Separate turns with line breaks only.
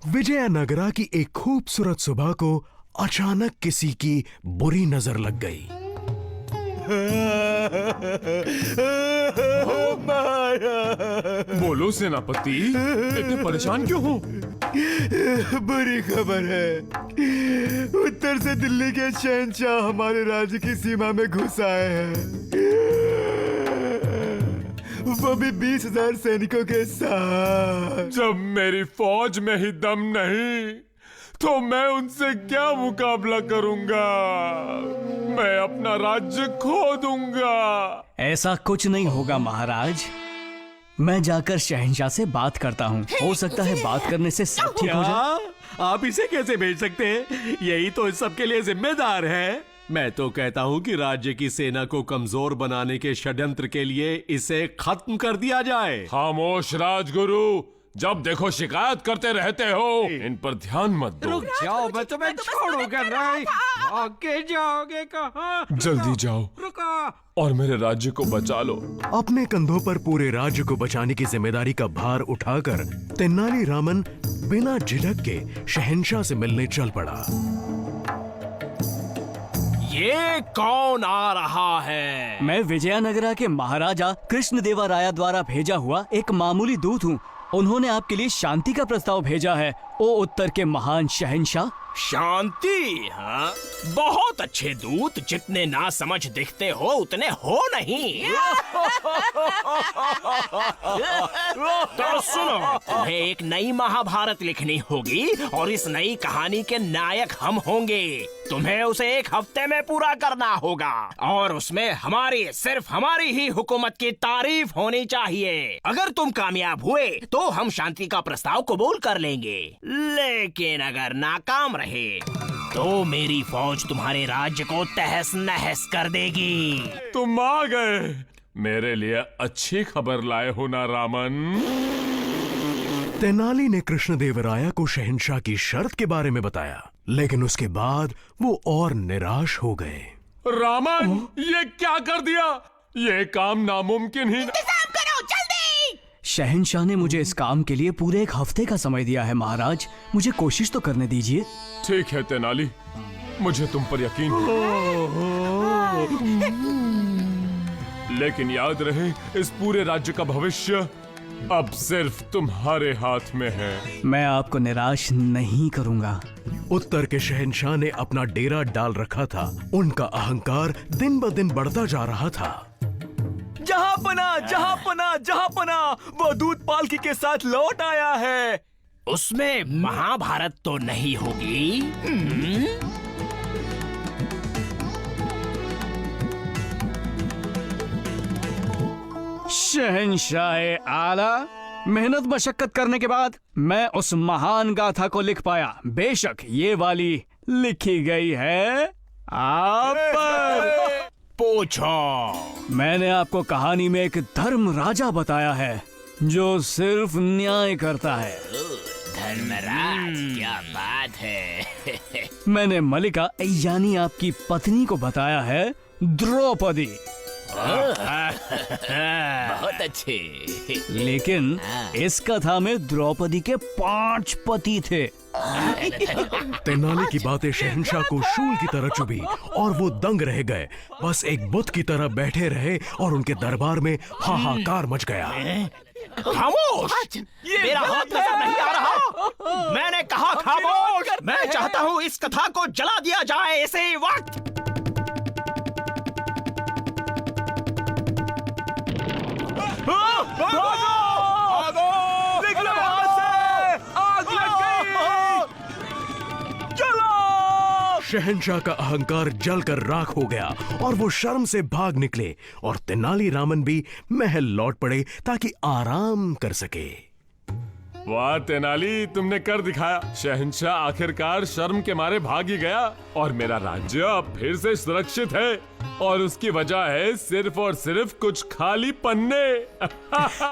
विजयनगरा की एक खूबसूरत सुबह को अचानक किसी की बुरी नजर लग गई।
बोलो सेनापति, इतने परेशान क्यों हो?
बुरी खबर है। उत्तर से दिल्ली के शहंशाह हमारे राज्य की सीमा में घुस आए हैं। वो भी 20,000 सैनिकों के साथ।
जब मेरी फौज में ही दम नहीं तो मैं उनसे क्या मुकाबला करूंगा? मैं अपना राज्य खो दूंगा।
ऐसा कुछ नहीं होगा महाराज। मैं जाकर शहंशाह से बात करता हूँ। हो सकता है बात करने से सब ठीक हो जाए।
आप इसे कैसे भेज सकते हैं? यही तो इस सब के लिए जिम्मेदार है। मैं तो कहता हूँ कि राज्य की सेना को कमजोर बनाने के षड्यंत्र के लिए इसे खत्म कर दिया जाए।
खामोश राजगुरु, जब देखो शिकायत करते रहते हो। इन पर ध्यान मत दो।
रुक जाओ, मैं तुम्हें छोड़ूंगा नहीं। आगे जाओगे कहाँ?
जल्दी जाओ
रुको
और मेरे राज्य को बचा लो।
अपने कंधों पर पूरे राज्य को बचाने की जिम्मेदारी का भार उठाकर तेनालीरामन बिना झिझक के शहंशाह से मिलने चल पड़ा।
ये कौन आ रहा है?
मैं विजयनगरा के महाराजा कृष्णदेवराया द्वारा भेजा हुआ एक मामूली दूत हूँ। उन्होंने आपके लिए शांति का प्रस्ताव भेजा है। ओ उत्तर के महान शहंशाह।
शांति? हाँ, बहुत अच्छे दूत। जितने ना समझ दिखते हो उतने हो नहीं। तो सुनो, तुम्हें एक नई महाभारत लिखनी होगी और इस नई कहानी के नायक हम होंगे। तुम्हें उसे 1 हफ्ते में पूरा करना होगा और उसमें हमारी, सिर्फ हमारी ही हुकूमत की तारीफ होनी चाहिए। अगर तुम कामयाब हुए तो हम शांति का प्रस्ताव कबूल कर लेंगे, लेकिन अगर नाकाम रहे तो मेरी फौज तुम्हारे राज्य को तहस नहस कर देगी।
तुम आ गए। मेरे लिए अच्छी खबर लाए हो ना रामन?
तेनाली ने कृष्णदेवराया को शहंशाह की शर्त के बारे में बताया, लेकिन उसके बाद वो और निराश हो गए।
रामन, ये क्या कर दिया? ये काम नामुमकिन ही
शहंशाह ने मुझे इस काम के लिए पूरे 1 हफ्ते का समय दिया है महाराज। मुझे कोशिश तो करने दीजिए।
ठीक है तेनाली, मुझे तुम पर यकीन है। लेकिन याद रहे, इस पूरे राज्य का भविष्य अब सिर्फ तुम्हारे हाथ में है।
मैं आपको निराश नहीं करूंगा।
उत्तर के शहंशाह ने अपना डेरा डाल रखा था। उनका अहंकार दिन ब दिन बढ़ता जा रहा था।
जहांपना, वो दूत पालकी के साथ लौट आया है।
उसमें महाभारत तो नहीं होगी?
शहंशाह आला, मेहनत मशक्कत करने के बाद मैं उस महान गाथा को लिख पाया। बेशक ये वाली लिखी गई है आप पर।
पूछो।
मैंने आपको कहानी में एक धर्म राजा बताया है जो सिर्फ न्याय करता है।
धर्मराज, क्या बात है।
मैंने मलिका यानी आपकी पत्नी को बताया है द्रौपदी।
बहुत अच्छे।
लेकिन इस कथा में द्रौपदी के 5 पति थे।
तेनाली की बातें शहंशाह को शूल की तरह चुभी और वो दंग रह गए। बस एक बुत की तरह बैठे रहे और उनके दरबार में हाहाकार मच गया।
खामोश! मेरा हाथ नजर नहीं आ रहा। मैंने कहा खामोश। मैं चाहता हूँ इस कथा को जला दिया जाए इसी वक्त।
शहंशाह का अहंकार जलकर राख हो गया और वो शर्म से भाग निकले और तेनालीरामन भी महल लौट पड़े ताकि आराम कर सके।
वाह तेनाली, तुमने कर दिखाया। शहंशाह आखिरकार शर्म के मारे भाग ही गया और मेरा राज्य अब फिर से सुरक्षित है। और उसकी वजह है सिर्फ और सिर्फ कुछ खाली पन्ने।